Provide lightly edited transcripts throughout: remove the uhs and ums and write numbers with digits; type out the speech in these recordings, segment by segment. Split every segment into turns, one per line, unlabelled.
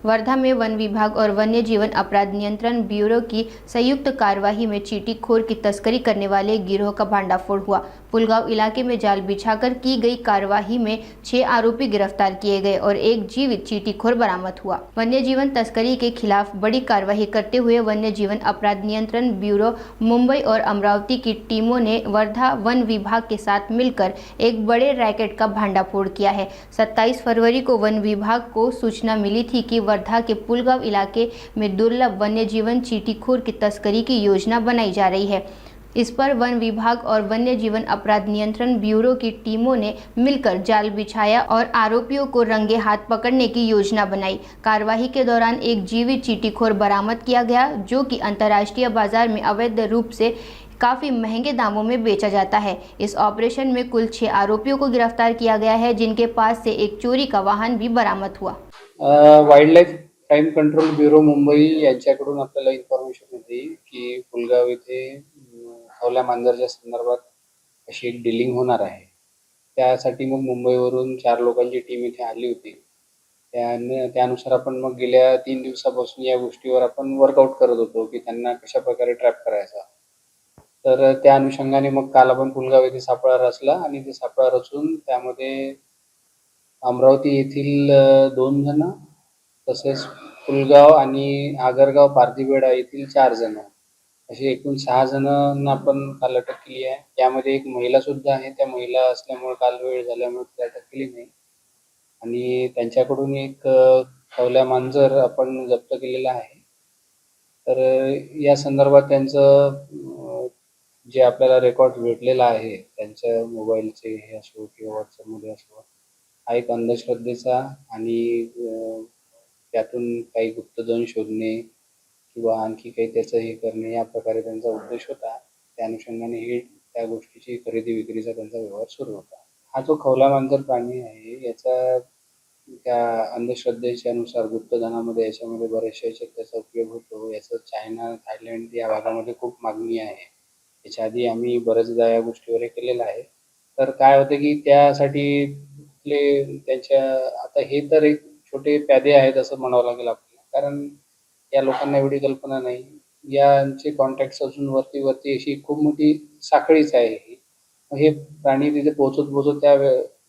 वर्धा में वन विभाग और वन्य जीवन अपराध नियंत्रण ब्यूरो की संयुक्त कार्रवाई में चींटीखोर की तस्करी करने वाले गिरोह का भांडाफोड़ हुआ। पुलगांव इलाके में जाल बिछाकर की गई कार्रवाई में 6 आरोपी गिरफ्तार किए गए और एक जीवित चींटीखोर बरामद हुआ। वन्य जीवन तस्करी के खिलाफ बड़ी कार्रवाई करते हुए वन्य जीवन अपराध नियंत्रण ब्यूरो मुंबई और अमरावती की टीमों ने वर्धा वन विभाग के साथ मिलकर एक बड़े रैकेट का भांडाफोड़ किया है। 27 फरवरी को वन विभाग को सूचना मिली थी कि वर्धा के पुलगांव इलाके में दुर्लभ वन्य जीवन चींटीखोर की तस्करी की योजना बनाई जा रही है। इस पर वन विभाग और वन्य जीवन अपराध नियंत्रण ब्यूरो की टीमों ने मिलकर जाल बिछाया और आरोपियों को रंगे हाथ पकड़ने की योजना बनाई। कार्रवाई के दौरान एक जीवित चींटीखोर बरामद किया गया, जो कि अंतर्राष्ट्रीय बाजार में अवैध रूप से काफी महंगे दामों में बेचा जाता है। इस ऑपरेशन में कुल 6 आरोपियों को गिरफ्तार किया गया है, जिनके पास से एक चोरी का वाहन भी बरामद हुआ।
Wild life crime control bureau Mumbai यांच्याकडून आपल्याला इन्फॉर्मेशन होती की पुलगाव येथे खवल्या मांजरच्या संदर्भात अशी एक डीलिंग होणार आहे। त्यासाठी मग मुंबईवरून 4 लोकांची टीम इथे आली होती। त्यानुसार आपण मग गेल्या 3 दिवसापासून या गोष्टीवर आपण वर्कआउट करत होतो की त्यांना कशा प्रकारे ट्रॅप करायचा। तर त्या अनुषंगाने मग काल आपण पुलगाव येथे सापळा रचला आणि ते सापळा रचून त्यामध्ये अमरावती येथील 2 जण तसेच पुलगाव आणि आगरगाव पारधीबेडा येथील 4 जण असे एकूण 6 जणांना आपण काल अटक केली आहे। यामध्ये एक महिला सुद्धा आहे। त्या महिला असल्यामुळे काल वेळ झाल्यामुळे ती अटक केली नाही आणि त्यांच्याकडून एक खवल्या मांजर आपण जप्त केलेला आहे। तर या संदर्भात त्यांचं जे आपल्याला रेकॉर्ड भेटलेला आहे त्यांच्या मोबाईलचे हे असो किंवा व्हॉट्सअपमध्ये असो, हा एक अंधश्रद्धेचा आणि त्यातून काही गुप्तधन शोधणे किंवा आणखी काही त्याचं हे करणे या प्रकारे त्यांचा उद्देश होता। त्या अनुषंगाने हे त्या गोष्टीची खरेदी विक्रीचा त्यांचा व्यवहार सुरू होता। हा जो खवला मांजर प्राणी आहे याचा त्या अंधश्रद्धेच्या नुसार गुप्तधनामध्ये याच्यामध्ये बऱ्याचशा याच्यात त्याचा उपयोग होतो। याचं चायना, थायलंड या भागामध्ये खूप मागणी आहे। याच्या आधी आम्ही बऱ्याचदा या गोष्टीवर हे केलेलं आहे। तर काय होतं की त्यासाठी त्यांच्या आता हे तर एक छोटे प्यादे आहेत असं म्हणावं लागेल आपल्याला, कारण या लोकांना एवढी कल्पना नाही। यांचे कॉन्टॅक्ट्स अजून वरती अशी खूप मोठी साखळीच आहे ही। हे प्राणी तिथे पोहोचत त्या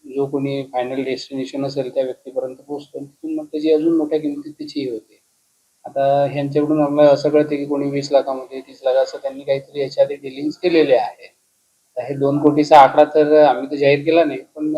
जो कोणी फायनल डेस्टिनेशन असेल त्या व्यक्तीपर्यंत पोहोचतो। तिथून मग त्याची अजून मोठ्या किमतीत त्याची होते। आता ह्यांच्याकडून आम्हाला असं कळतं की कोणी 20 लाखामध्ये 30 लाख असं त्यांनी काहीतरी याच्या आधी डीलिंग्स केलेले आहे। हे 2 कोटीचा आकडा तर आम्ही तर जाहीर केला नाही, पण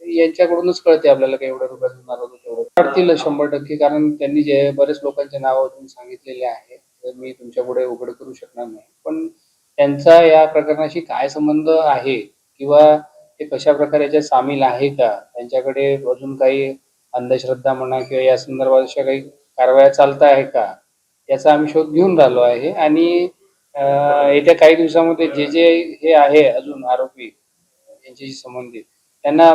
यांच्याकडूनच कळते आपल्याला काही एवढ्या रुपयात होणार होतं तेवढं काढतील 100%, कारण त्यांनी जे बरेच लोकांचे नाव तुम्ही सांगितलेले आहे, तर मी तुमच्या पुढे उघड करू शकणार नाही। पण त्यांचा या प्रकरणाशी काय संबंध आहे किंवा ते कशा प्रकारे याच्यात सामील आहे का, त्यांच्याकडे अजून काही अंधश्रद्धा म्हणा किंवा या संदर्भात अशा काही कारवाया चालत आहे का, याचा आम्ही शोध घेऊन राहिलो आहे। आणि येत्या काही दिवसामध्ये जे हे आहे अजून आरोपी यांच्याशी संबंधित त्यांना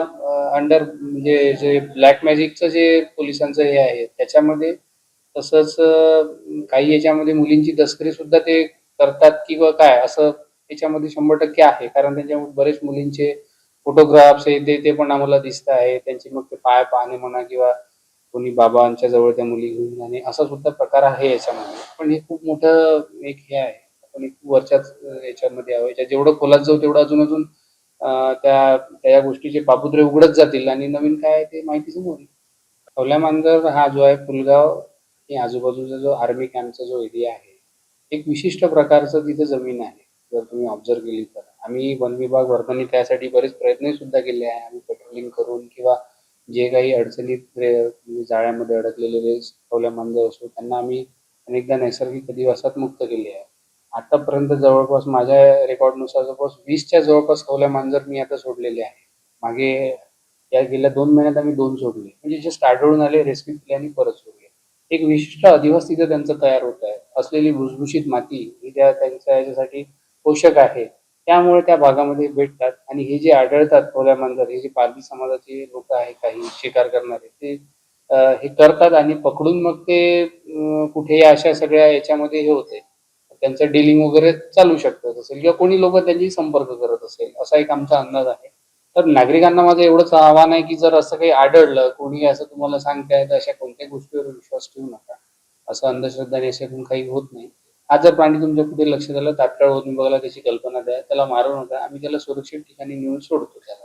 अंडर म्हणजे जे ब्लॅक मॅजिकचं जे पोलिसांचं हे आहे त्याच्यामध्ये, तसंच काही याच्यामध्ये मुलींची तस्करी सुद्धा ते करतात किंवा काय असं याच्यामध्ये 100% आहे। कारण त्यांच्यामध्ये बरेच मुलींचे फोटोग्राफ्स ते पण आम्हाला दिसत आहे। त्यांचे मग ते पाय पाहणे म्हणा किंवा कोणी बाबांच्या जवळ त्या मुली घेऊन जाणे असा सुद्धा प्रकार आहे याच्यामध्ये। पण हे खूप मोठं एक हे आहे, आपण एक वरच्याच याच्यामध्ये आहोत। याच्यात जेवढं खोलात जाऊ तेवढं अजून त्या गोष्टीचे पापुत्रे उघडत जातील आणि नवीन काय आहे ते माहिती समोर येईल। खवल्या मांजर हा जो आहे पुलगाव आणि आजूबाजूचा जो आर्मी कॅम्पचा जो एरिया आहे, एक विशिष्ट प्रकारचं तिथे जमीन आहे। जर तुम्ही ऑब्झर्व केली तर आम्ही वन विभाग वर्धांनी त्यासाठी बरेच प्रयत्न सुद्धा केले आहे। आम्ही पेट्रोलिंग करून किंवा जे काही अडचणीत जाळ्यामध्ये अडकलेले खवल्या मांजर असो त्यांना आम्ही अनेकदा नैसर्गिक अधिवासात मुक्त केले आहे। आतापर्यंत जवळपास माझ्या रेकॉर्डनुसार जवळपास 20च्या जवळपास खवल्या मांजर मी आता सोडलेले आहे। मागे या गेल्या 2 महिन्यात आम्ही 2 सोडले, म्हणजे जे स्टार्टवरून आले रेस्क्यू केले आणि परत सोडले। एक विशिष्ट अधिवास तिथे त्यांचा तयार होत आहे। असलेली भुसभुशीत माती ही त्यांच्या याच्यासाठी पोषक आहे, त्यामुळे त्या भागामध्ये भेटतात। आणि हे जे आढळतात खवल्या मांजर, हे जे पारधी समाजाचे लोक आहे काही शिकार करणारे, ते हे करतात आणि पकडून मग ते कुठेही अशा सगळ्या याच्यामध्ये हे होते, त्यांचं डीलिंग वगैरे चालू शकतं असेल किंवा कोणी लोक त्यांची संपर्क करत असेल, असा एक आमचा अंदाज आहे। तर नागरिकांना माझं एवढंच आव्हान आहे की जर असं काही आढळलं, कोणी असं तुम्हाला सांगताय, तर अशा कोणत्याही गोष्टीवर विश्वास ठेवू नका. असं अंधश्रद्धाने याच्यातून काही होत नाही. आज जर प्राणी तुमच्या कुठे लक्ष झालं, तात्काळ वरून बघायला त्याची कल्पना द्या. त्याला मारू नका. आम्ही त्याला सुरक्षित ठिकाणी नेऊन सोडतो त्याला.